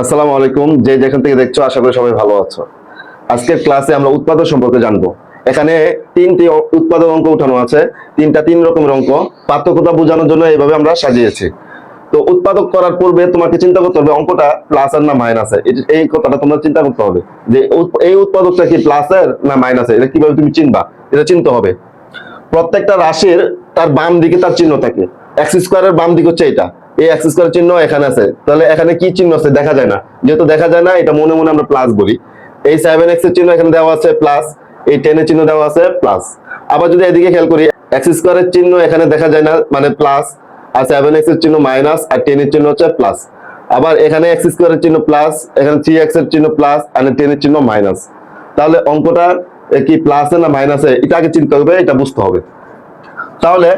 আসসালামু আলাইকুম। যে যেখান থেকে দেখছো আশা করি সবাই ভালো আছো। আজকের ক্লাসে আমরা উৎপাদক সম্পর্কে জানবো। এখানে তিনটি উৎপাদক অঙ্ক উঠানো আছে, তিন রকমের অঙ্ক। পার্থক্যটা বোঝানোর জন্য এইভাবে আমরা সাজিয়েছি। তো উৎপাদক করার পূর্বে তোমাকে চিন্তা করতে হবে অঙ্কটা প্লাসের না মাইনাসের। এই কথাটা তোমরা চিন্তা করতে হবে যে এই উৎপাদকটা কি প্লাসের না মাইনাসের, এটা কিভাবে তুমি চিনবা, এটা চিনতে হবে। প্রত্যেকটা রাশির তার বাম দিকে তার চিহ্ন থাকে। এক্স স্কোয়ারের বাম দিক হচ্ছে এটা, এই এক্স স্কোয়ারের চিহ্ন এখানে আছে, তাহলে এখানে কি চিহ্ন আছে দেখা যায় না, যেহেতু দেখা যায় না এটা মনে মনে আমরা প্লাস বলি। এই 7x এর চিহ্ন এখানে দেওয়া আছে প্লাস, এই 10 এর চিহ্ন দেওয়া আছে প্লাস। আবার যদি এদিকে খেয়াল করি, এক্স স্কোয়ারের চিহ্ন এখানে দেখা যায় না মানে প্লাস, আর 7x এর চিহ্ন মাইনাস, আর 10 এর চিহ্ন হচ্ছে প্লাস। আবার এখানে এক্স স্কোয়ারের চিহ্ন প্লাস, এখানে 3x এর চিহ্ন প্লাস, আর 10 এর চিহ্ন মাইনাস। তাহলে অঙ্কটা কি প্লাসে না মাইনাসে এটা আগে চিন্তা হবে, এটা বুঝতে হবে। তাহলে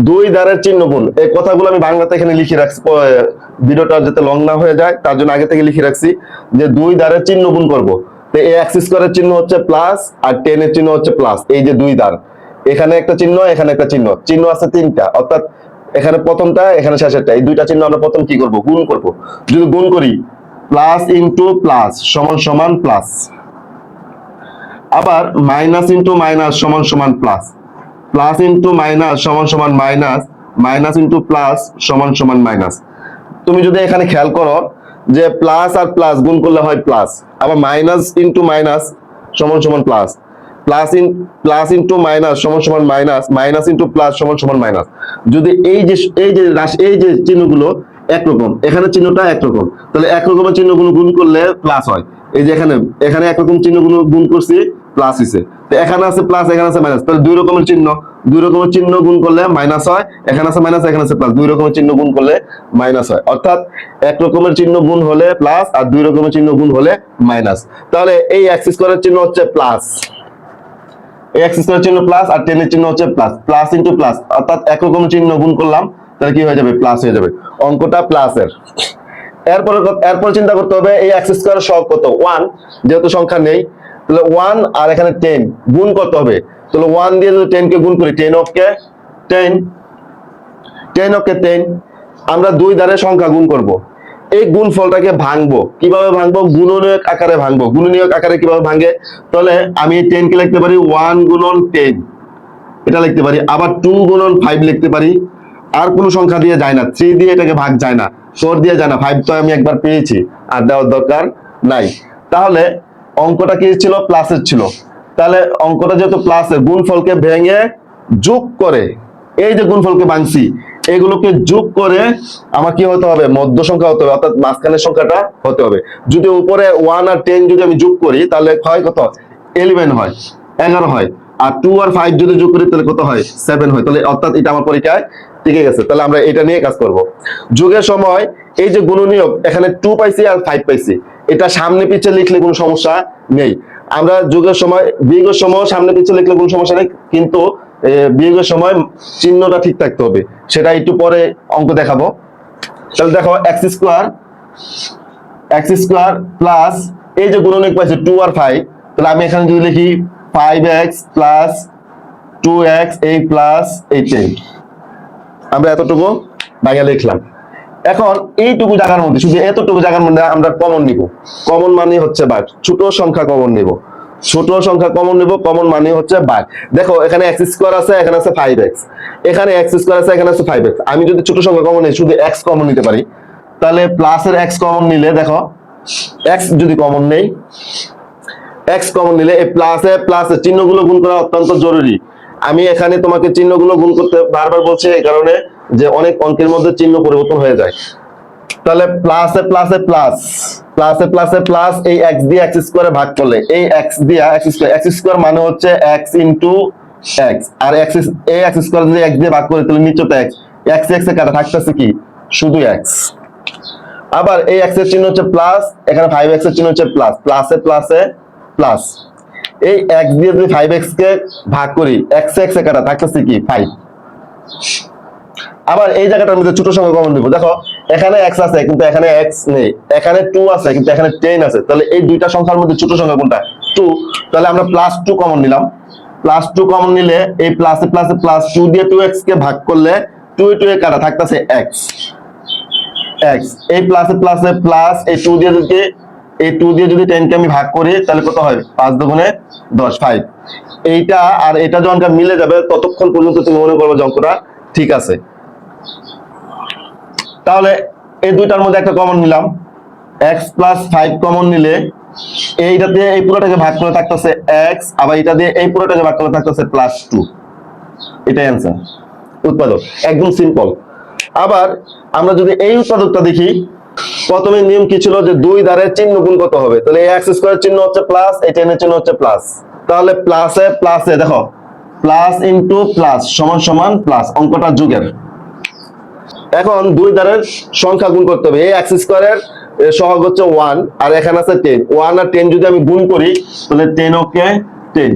দুই দ্বারের চিহ্ন গুণ, এই কথাগুলো আমি বাংলাতে এখানে লিখে রাখছি, ভিডিওটা যাতে লং না হয়ে যায় তার জন্য আগে থেকে লিখে রাখছি যে দুই দ্বারের চিহ্ন গুণ করবো। তো এই এক্স স্কোয়ারের চিহ্ন হচ্ছে প্লাস, আর 10 এর চিহ্ন হচ্ছে প্লাস। এই যে দুই দ্বার, এখানে একটা চিহ্ন, এখানে একটা চিহ্ন, চিহ্ন আছে তিনটা, অর্থাৎ এখানে প্রথমটা এখানে শেষেরটা, এই দুইটা চিহ্ন আমরা প্রথম কি করব, গুণ করব। যদি গুণ করি প্লাস ইন্টু প্লাস সমান সমান প্লাস, আবার মাইনাস ইন্টু মাইনাস সমান সমান প্লাস, প্লাস ইন্টু মাইনাস সমান সমান মাইনাস, মাইনাস ইন্টু প্লাস সমান সমান মাইনাস। তুমি যদি এখানে খেয়াল করো যে প্লাস আর প্লাস গুণ করলে হয় প্লাস, আবার মাইনাস ইন্টু মাইনাস সমান সমান প্লাস, প্লাস ইন্টু মাইনাস সমান সমান মাইনাস, মাইনাস ইন্টু প্লাস সমান সমান মাইনাস। যদি এই যে চিহ্নগুলো একরকম, এখানে চিহ্নটা একরকম, তাহলে একরকমের চিহ্নগুলো গুণ করলে প্লাস হয়। এই যে এখানে একরকম চিহ্নগুলো গুণ করছি প্লাস হইছে, তো এখানে আছে প্লাস, এখানে আছে মাইনাস, তাহলে দুই রকমের চিহ্ন গুণ করলে মাইনাস হয়। এখানে আছে মাইনাস, এখানে আছে প্লাস, দুই রকমের চিহ্ন গুণ করলে মাইনাস হয়। অর্থাৎ এক রকমের চিহ্ন গুণ হলে প্লাস, আর দুই রকমের চিহ্ন গুণ হলে মাইনাস। তাহলে এই এক্স স্কোয়ারের চিহ্ন হচ্ছে প্লাস, এই এক্স স্কোয়ারের চিহ্ন প্লাস, আর 10 এর চিহ্ন হচ্ছে প্লাস, প্লাস ইন্টু প্লাস, অর্থাৎ এক রকমের চিহ্ন গুণ করলাম, তাহলে কি হয়ে যাবে, প্লাস হয়ে যাবে। অঙ্কটা প্লাসের। এরপর চিন্তা করতে হবে এই এক্স স্কোয়ারের সহগ কত, 1, যেহেতু সংখ্যা নেই তাহলে 1 আর এখানে 10 গুণ করতে হবে। তাহলে 1 দিয়ে যদি 10 কে গুণ করি, 10 অফকে 10, আমরা দুই দ্বারে সংখ্যা গুণ করব। এই গুণফলটাকে ভাঙবো, কিভাবে ভাঙবো, গুণনীয়ক আকারে ভাঙবো। গুণনীয়ক আকারে কিভাবে ভাঙে, তাহলে আমি 10 কে লিখতে পারি 1 গুণন 10, এটা লিখতে পারি। আবার 2 গুণন 5 লিখতে পারি। আর কোনো সংখ্যা দিয়ে যায় না, 3 দিয়ে এটাকে ভাগ যায় না, 4 দিয়ে যায় না, 5 তো আমি একবার পেয়েছি, আর দেওয়ার দরকার নাই। তাহলে অঙ্কটা কি ছিল, প্লাসের ছিল। তাহলে অঙ্কটা যেহেতু প্লাসের, গুণফলকে ভেঙে যোগ করে, এই যে গুণফলকে ভাঙছি এগুলোকে যোগ করে আমার কি হতে হবে, মধ্য সংখ্যা হতে হবে, অর্থাৎ মাঝখানের সংখ্যাটা হতে হবে। যদি উপরে 1 আর 10 যদি আমি যোগ করি তাহলে হয় কত, 11 হয়, 11 হয়। আর 2 আর 5 যদি যোগ করি তাহলে কত হয়, 7 হয়। তাহলে অর্থাৎ এটা আমার পরীক্ষায় টিকে গেছে। তাহলে আমরা এটা নিয়ে কাজ করব। যোগের সময় এই যে গুণনীয়ক, এখানে 2 পাইছি আর 5 পাইছি, এটা সামনে পিছে লিখলে কোনো সমস্যা নেই। আমরা যোগের সময়, বিয়োগের সময় সামনে পিছে লিখলে কোনো সমস্যা নেই, কিন্তু বিয়োগের সময় চিহ্নটা ঠিক থাকতে হবে, সেটা একটু পরে অঙ্ক দেখাবো। তাহলে দেখো এক্স স্কোয়ার প্লাস এই যে গুণনীয়ক পাইছে 2 আর 5, তাহলে আমি এখানে যদি লিখি 5x প্লাস 2x এই প্লাস এই 10, আমরা এতটুকু ভাঙা লিখলাম। এখন এইটুকু জায়গার মধ্যে, শুধু এতটুকু জায়গার মধ্যে আমরা কমন নিব। কমন মানে হচ্ছে ভাগ, ছোট সংখ্যা কমন নিব, কমন মানে হচ্ছে ভাগ। দেখো এখানে এক্স স্কোয়ার আছে, এখানে আছে 5x, এখানে এক্স স্কোয়ার আছে, এখানে আছে 5x। আমি যদি ছোট সংখ্যা কমন নিই, শুধু x কমন নিতে পারি, তাহলে প্লাসের x কমন নিলে, দেখো x যদি কমন নেই, x কমন নিলে এই প্লাসে চিহ্নগুলো গুণ করা অত্যন্ত জরুরি। আমি এখানে তোমাকে চিহ্নগুলো গুণ করতে বারবার বলছি এই কারণে যে অনেক অঙ্কের মধ্যে চিহ্ন পরিবর্তন হয়ে যায়। তাহলে প্লাসে প্লাস, এই x দিয়ে x স্কয়ারে ভাগ করলে, এই x দিয়ে x স্কয়ার মানে হচ্ছে x ইনটু x, আর এই x স্কয়ার যদি x দিয়ে ভাগ করি তাহলে নিচেতে x এ কাটা থাকতেছে কি, শুধু x। আবার এই x এর চিহ্ন হচ্ছে প্লাস, এখানে 5x এর চিহ্ন হচ্ছে প্লাস, প্লাসে প্লাস, এই x দিয়ে যদি 5x কে ভাগ করি, x এ কাটা থাকতেছে কি 5। আবার এই জায়গাটার মধ্যে ছোট সংখ্যা কমন নিব। দেখো এখানে x আছে কিন্তু এখানে x নেই, এখানে 2 আছে কিন্তু এখানে 10 আছে, তাহলে এই দুইটা সংখ্যার মধ্যে ছোট সংখ্যা কোনটা, 2। তাহলে আমরা +2 কমন নিলাম। +2 কমন নিলে এই প্লাসে প্লাস 2 দিয়ে 2x কে ভাগ করলে 2 এ কাটা থাকতেছে x। এক্স, এই প্লাসে প্লাসে প্লাস, এই 2 দিয়ে যদি 10 কে আমি ভাগ করি তাহলে কত হয়, 5 দুগুণে 10, 5। এইটা আর এটা যখন মিলে যাবে ততক্ষণ পর্যন্ত তুমি মনে করবে যে অঙ্কটা ঠিক আছে। তাহলে এই দুইটার মধ্যে একটা কমন নিলাম, x প্লাস 5 কমন নিলে এইটা দিয়ে এই পুরোটাকে ভাগ করে থাকতেছে x, আবার এটা দিয়ে এই পুরোটাকে ভাগ করে থাকতেছে +2। এটাই অ্যান্সার, উৎপাদক, একদম সিম্পল। আবার আমরা যদি এই উৎপাদকটা দেখি, প্রথমে নিয়ম কি ছিল যে দুই দ্বারের চিহ্ন গুণ কত হবে, তাহলে এই x স্কয়ারের চিহ্ন হচ্ছে প্লাস, এই 10 এর চিহ্ন হচ্ছে প্লাস, তাহলে প্লাসে প্লাসে দেখো প্লাস ইনটু প্লাস সমান সমান প্লাস, অঙ্কটা যোগের। এখন দুই দ্বারের সংখ্যা গুণ করতে হবে, এই x স্কয়ারের সহগ হচ্ছে 1 আর এখানে আছে 10, 1 আর 10 যদি আমি গুণ করি তাহলে 10 ওকে 10,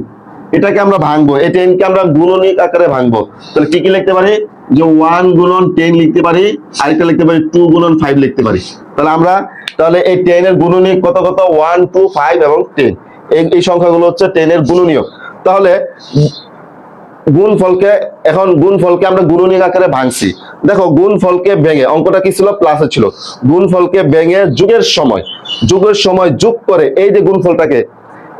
এটাকে আমরা ভাঙবো, এই 10 কে আমরা গুণনীয়ক আকারে ভাঙবো, তাহলে কি কি লিখতে পারি, যে 1 গুণন 10 লিখতে পারি, আরেকটা লিখতে পারি 2 গুণন 5 লিখতে পারি। তাহলে এই 10 এর গুণনীয়ক কত কত, 1 2 5 এবং 10, এই সংখ্যাগুলো হচ্ছে 10 এর গুণনীয়ক। তাহলে গুণফলকে আমরা গুণনীয়ক আকারে ভাঙছি। দেখো গুণফলকে ভেঙে, অঙ্কটা কি ছিল, প্লাসে ছিল, গুণফলকে ভেঙে যোগের সময় যোগ করে এই যে গুণফলটাকে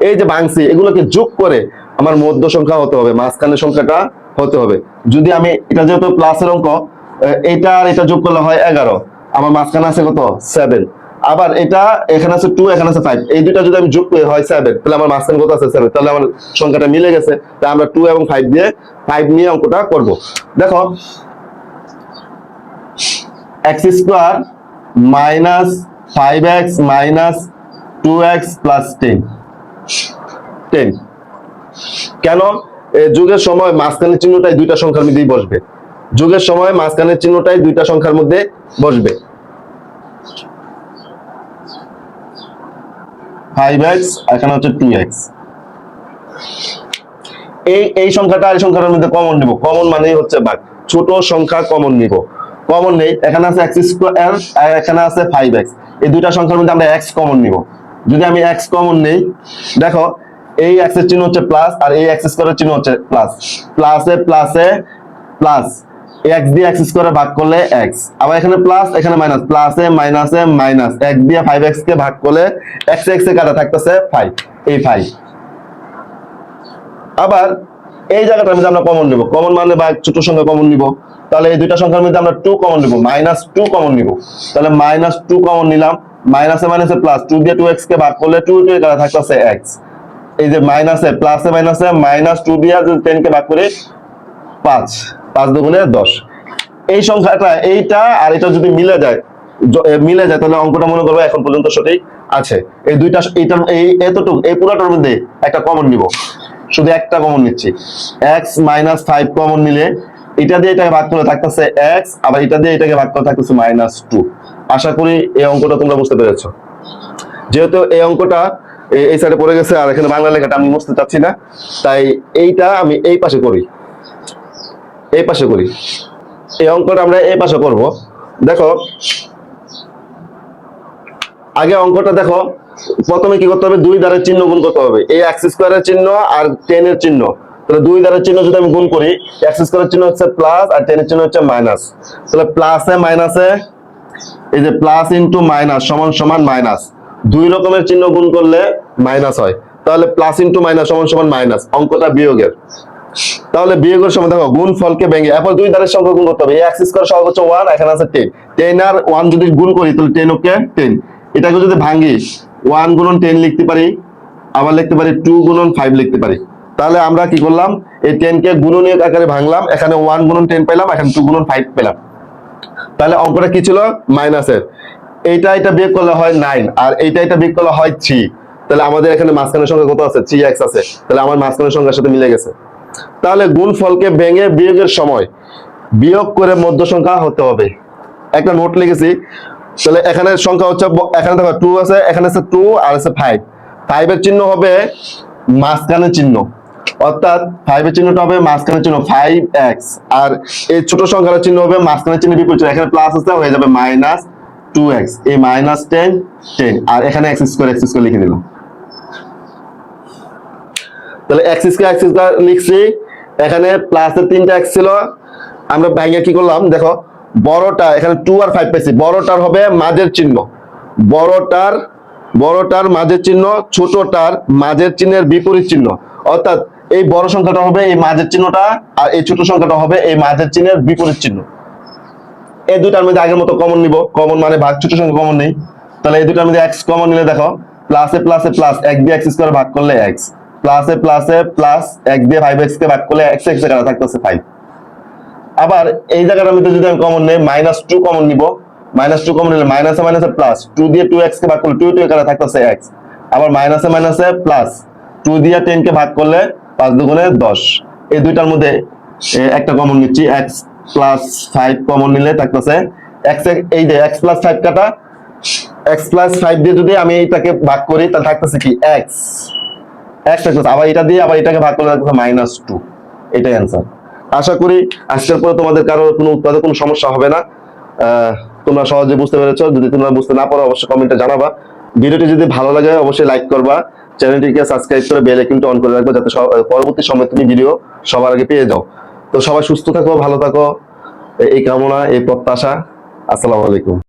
এই যে ভাঙছি এগুলোকে যোগ করে আমার মধ্য সংখ্যা হতে হবে, মাঝখানের সংখ্যাটা হতে হবে। যদি আমি এটা যেহেতু প্লাসের অঙ্ক, এটা আর এটা যোগ করলে হয় 11, আমার মাঝখানে আছে কত 7, আবার এটা এখানে আছে 2 এখানে আছে 5, এই দুইটা যদি আমি যোগ করি হয় 7, তাহলে আমার মাঝখানে কত আছে 7, তাহলে আমার সংখ্যাটা মিলে গেছে। তাই আমরা 2 এবং 5 নিয়ে অঙ্কটা করব। দেখো x square minus 5x minus 2x plus 10, কেন, যোগের সময় মাঝখানের চিহ্নটাই দুইটা সংখ্যার মধ্যেই বসবে, যোগের সময় মাঝখানের চিহ্নটাই দুইটা সংখ্যার মধ্যে বসবে। 5x এখানে হচ্ছে 2x, এই সংখ্যাটা আর সংখ্যার মধ্যে কমন নিব, কমন মানেই হচ্ছে ভাগ, ছোট সংখ্যা কমন নিব, কমন নেই, এখানে আছে x স্কয়ার আর এখানে আছে 5x, এই দুইটা সংখ্যার মধ্যে আমরা x কমন নিব। যদি আমি x কমন নেই, দেখো এই x এর চিহ্ন হচ্ছে প্লাস আর এই x স্কয়ারের চিহ্ন হচ্ছে প্লাস, প্লাসে প্লাসে প্লাস, x দিয়ে x স্কয়ারে ভাগ করলে x, আবার এখানে প্লাস এখানে মাইনাস, প্লাসে মাইনাসে মাইনাস, 1 দিয়ে 5x কে ভাগ করলে x এ কাটা থাকতেছে 5, এই 5। আবার এই জায়গাটার মধ্যে আমরা কমন নিব, কমন মানে বা ছোট সংখ্যা কমন নিব, তাহলে এই দুইটা সংখ্যার মধ্যে আমরা 2 কমন নিব, -2 কমন নিব, তাহলে -2 কমন নিলাম, মাইনাসে মাইনাসে প্লাস, 2 দিয়ে 2x কে ভাগ করলে 2 কে কাটা থাকতেছে x, এই যে মাইনাসে প্লাসে মাইনাসে -2 দিয়ে যদি 10 কে ভাগ করি 5 দুগুণে 10, এই সংখ্যাটা এইটা আর এটা যদি মিলে যায় তাহলে অঙ্কটা মনে করবে এখন পর্যন্ত সঠিক আছে। এই দুইটা এতটুকু এই পুরোটার মধ্যে একটা কমন নিব, শুধু একটা কমন নিচ্ছি, x মাইনাস 5 কমন নিলে এটা দিয়ে এটাকে ভাগ করে থাকতেছে x, আবার এটা দিয়ে এটাকে ভাগ করে থাকতেছে -2। আশা করি এই অঙ্কটা তোমরা বুঝতে পেরেছো। যেহেতু এই অঙ্কটা এই সাইডে পড়ে গেছে আর এখানে বাংলা লেখাটা আমি মুছতে চাচ্ছি না, তাই এইটা আমি এই পাশে করি, এই অঙ্কটা আমরা এই পাশে করব। দেখো আগে অঙ্কটা দেখো, প্রথমে কি করতে হবে, দুই দ্বারের চিহ্ন গুণ করতে হবে, এই x স্কয়ারের চিহ্ন আর 10 এর চিহ্ন, তাহলে দুই দ্বারের চিহ্ন যদি আমি গুণ করি, x স্কয়ারের চিহ্ন হচ্ছে প্লাস আর 10 এর চিহ্ন হচ্ছে মাইনাস, তাহলে প্লাসে মাইনাসে এই যে প্লাস ইনটু মাইনাস সমান সমান মাইনাস, দুই রকমের চিহ্ন গুণ করলে মাইনাস হয়, তাহলে প্লাস ইনটু মাইনাস সমান সমান মাইনাস, অঙ্কটা বিয়োগের। তাহলে বিয়োগের সময় দেখো গুণফলকে ভেঙে এরপর দুই দ্বারের সংখ্যা গুণ করতে হবে, এই x স্কয়ার সহগ হচ্ছে 1 এখানে আছে 10, 10 আর 1 যদি গুণ করি তাহলে 10 ওকে 10, এটাকে যদি ভাঙি 1 গুণন 10 লিখতে পারি, আবার লিখতে পারি 2 গুণন 5 লিখতে পারি। তাহলে আমরা কি করলাম, এই 10 কে গুণনীয়ক আকারে ভাঙলাম, এখানে 1 গুণন 10 পেলাম, এখানে 2 গুণন 5 পেলাম, তাহলে অঙ্কটা কি ছিল, মাইনাসের, এটা বিয়োগ করলে হয় 9 আর এটা বিয়োগ করলে হয় 3, তাহলে আমাদের এখানে মাঝখানের সংখ্যা কত আছে, 3x আছে, তাহলে আমার মাঝখানের সংখ্যার সাথে মিলে গেছে। তাহলে গুণফলকে ভেঙে বিয়োগের সময় বিয়োগ করে মধ্য সংখ্যা হতে হবে, একটা নোট লিখেছি। তাহলে এখানে সংখ্যা হচ্ছে, এখানে দেখো 2 আছে, এখানে আছে 2 আর আছে 5, 5 এর চিহ্ন হবে মাঝখানের চিহ্ন, অর্থাৎ 5 এর চিহ্নটা হবে মাঝখানের চিহ্ন 5x, আর এই ছোট সংখ্যার চিহ্ন হবে মাঝখানের চিহ্ন বিপরীত, এখানে প্লাস আছে হয়ে যাবে -2x, এই -10 আর এখানে x স্কয়ার লিখে দিলাম। তাহলে x স্কয়ার লিখছি, এখানে প্লাসের 3টা x ছিল, আমরা ভাঙিয়ে কি করলাম, দেখো বড়টা এখানে 2 আর 5 পেয়েছি, বড়টার হবে মাঝের চিহ্ন, বড়টার মাঝের চিহ্ন, ছোটটার মাঝের চিহ্নের বিপরীত চিহ্ন। অর্থাৎ এই বড় সংখ্যাটা হবে এই মাঝের চিহ্নটা, আর এই ছোট সংখ্যাটা হবে এই মাঝের চিহ্নের বিপরীত চিহ্ন। এই দুটার মধ্যে আগের মতো কমন নিব, কমন মানে ভাগ ছোট সংখ্যা কমন নেই, তাহলে এই দুটার মধ্যে x কমন নিলে দেখো প্লাসে প্লাসে প্লাস 1 দিয়ে x স্কয়ার ভাগ করলে x, প্লাসে প্লাসে প্লাস 1 দিয়ে 5x কে ভাগ করলে x এর কাটা থাকতেছে 5। আবার এই জায়গাটার মধ্যে যদি আমি কমন নেই -2 কমন নিব, -2 কমন নিলে মাইনাসে মাইনাসে প্লাস 2 দিয়ে 2x কে ভাগ করলে 2 2 এর কাটা থাকতেছে x, আবার মাইনাসে মাইনাসে প্লাস 2 দিয়ে 10 কে ভাগ করলে 5 দুগুণে 10। এই দুইটার মধ্যে একটা কমন নিচ্ছি, x প্লাস 5 কমন নিলে থাকতেছে x এর এই যে x প্লাস 5 কাটা, x প্লাস 5 দিয়ে যদি আমি এইটাকে ভাগ করি তাহলে থাকতেছে কি x থাকতেছে, আবার এটা দিয়ে আবার এটাকে ভাগ করলে থাকতেছে -2। এটাই অ্যান্সার। আশা করি আজকের পরে তোমাদের কারোর কোনো উৎপাদে কোনো সমস্যা হবে না। তোমরা সহজে বুঝতে পেরেছো। যদি তোমরা বুঝতে না পারো অবশ্যই কমেন্টে জানাবা। ভিডিওটি যদি ভালো লাগে অবশ্যই লাইক করবা, চ্যানেলটিকে সাবস্ক্রাইব করে বেল আইকনটি অন করে রাখবা যাতে পরবর্তী সময় তুমি ভিডিও সবার আগে পেয়ে যাও। তো সবাই সুস্থ থাকো, ভালো থাকো, এই কামনা, এই প্রত্যাশা। আসসালামু আলাইকুম।